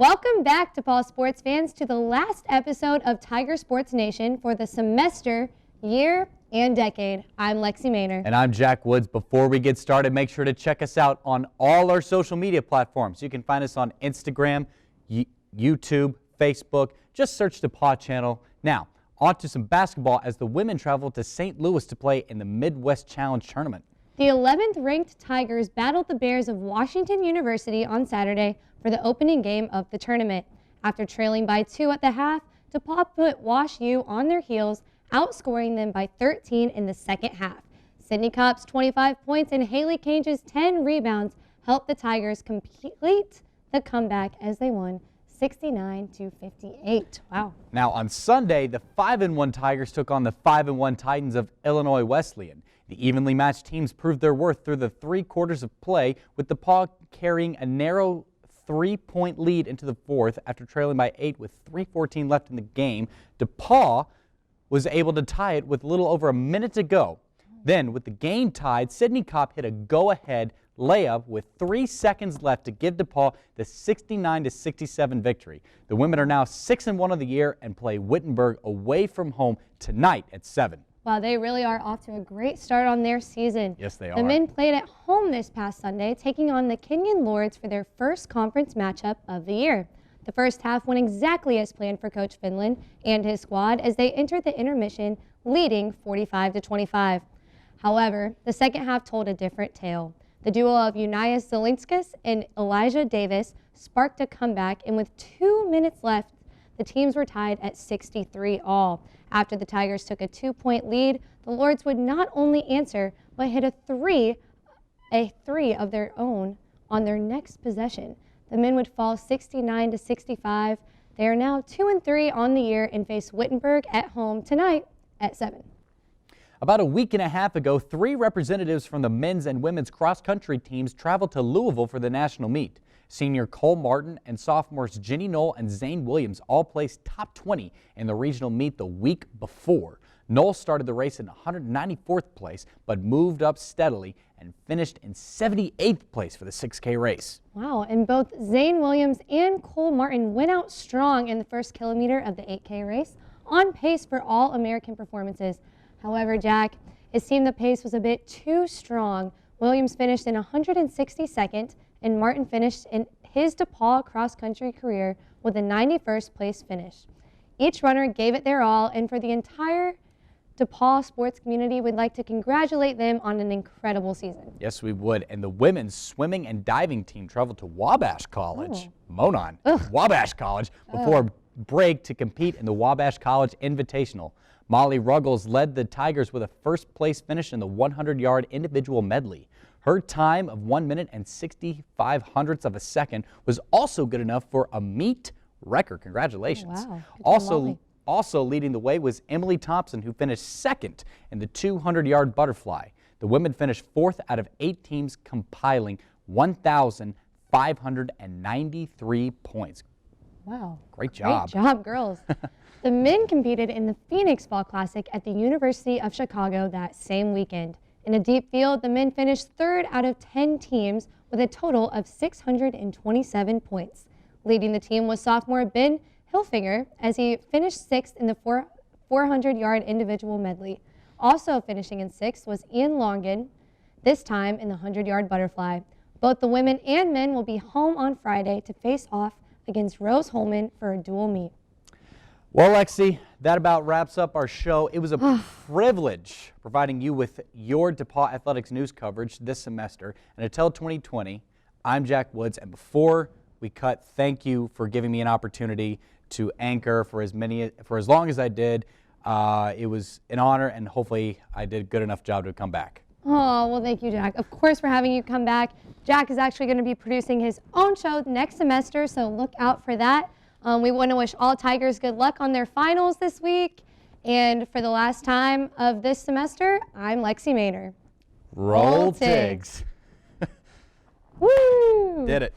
Welcome back, DePauw sports fans, to the last episode of Tiger Sports Nation for the semester, year, and decade. I'm Lexi Maynor. And I'm Jack Woods. Before we get started, make sure to check us out on all our social media platforms. You can find us on Instagram, YouTube, Facebook. Just search DePauw Channel. Now, on to some basketball as the women travel to St. Louis to play in the Midwest Challenge Tournament. The 11th ranked Tigers battled the Bears of Washington University on Saturday for the opening game of the tournament. After trailing by 2 at the half, DePauw put Wash U on their heels, outscoring them by 13 in the second half. Sydney Kopp's 25 points and Haley Cange's 10 rebounds helped the Tigers complete the comeback as they won 69-58. Wow. Now on Sunday, the 5-1 Tigers took on the 5-1 Titans of Illinois Wesleyan. The evenly matched teams proved their worth through the 3 quarters of play, with DePauw carrying a narrow 3-point lead into the fourth after trailing by 8 with 3:14 left in the game. DePauw was able to tie it with a little over a minute to go. Then, with the game tied, Sydney Kopp hit a go-ahead layup with 3 seconds left to give DePauw the 69-67 victory. The women are now 6-1 of the year and play Wittenberg away from home tonight at 7. Wow, they really are off to a great start on their season. Yes, they are. The men played at home this past Sunday, taking on the Kenyon Lords for their first conference matchup of the year. The first half went exactly as planned for Coach Finland and his squad as they entered the intermission leading 45-25. However, the second half told a different tale. The duo of Unias Zelinskas and Elijah Davis sparked a comeback, and with 2 minutes left, the teams were tied at 63 all. After the Tigers took a 2-point lead, the Lords would not only answer, but hit a three of their own on their next possession. The men would fall 69-65. They are now 2-3 on the year and face Wittenberg at home tonight at 7. About a week and a half ago, 3 representatives from the men's and women's cross-country teams traveled to Louisville for the national meet. Senior Cole Martin and sophomores Jenny Knoll and Zane Williams all placed top 20 in the regional meet the week before. Knoll started the race in 194th place, but moved up steadily and finished in 78th place for the 6K race. Wow, and both Zane Williams and Cole Martin went out strong in the first kilometer of the 8K race, on pace for All-American performances. However, Jack, it seemed the pace was a bit too strong. Williams finished in 162nd, and Martin finished in his DePauw cross-country career with a 91st place finish. Each runner gave it their all, and for the entire DePauw sports community, we'd like to congratulate them on an incredible season. Yes, we would. And the women's swimming and diving team traveled to Wabash College, Wabash College, before break to compete in the Wabash College Invitational. Molly Ruggles led the Tigers with a first-place finish in the 100-yard individual medley. Her time of 1 minute and 65 hundredths of a second was also good enough for a meet record. Congratulations. Wow. Also leading the way was Emily Thompson, who finished second in the 200-yard butterfly. The women finished 4th out of 8 teams, compiling 1,593 points. Wow. Great job. Great job, girls. The men competed in the Phoenix Fall Classic at the University of Chicago that same weekend. In a deep field, the men finished 3rd out of 10 teams with a total of 627 points. Leading the team was sophomore Ben Hilfinger as he finished 6th in the 400-yard individual medley. Also finishing in 6th was Ian Longan, this time in the 100-yard butterfly. Both the women and men will be home on Friday to face off against Rose Holman for a dual meet. Well, Lexi, that about wraps up our show. It was a privilege providing you with your DePauw Athletics news coverage this semester. And until 2020, I'm Jack Woods. And before we cut, thank you for giving me an opportunity to anchor for as long as I did. It was an honor, and hopefully I did a good enough job to come back. Oh, well, thank you, Jack. Of course, for having you come back. Jack is actually going to be producing his own show next semester, so look out for that. We want to wish all Tigers good luck on their finals this week. And for the last time of this semester, I'm Lexi Maynor. Roll TIGS. Woo! Did it.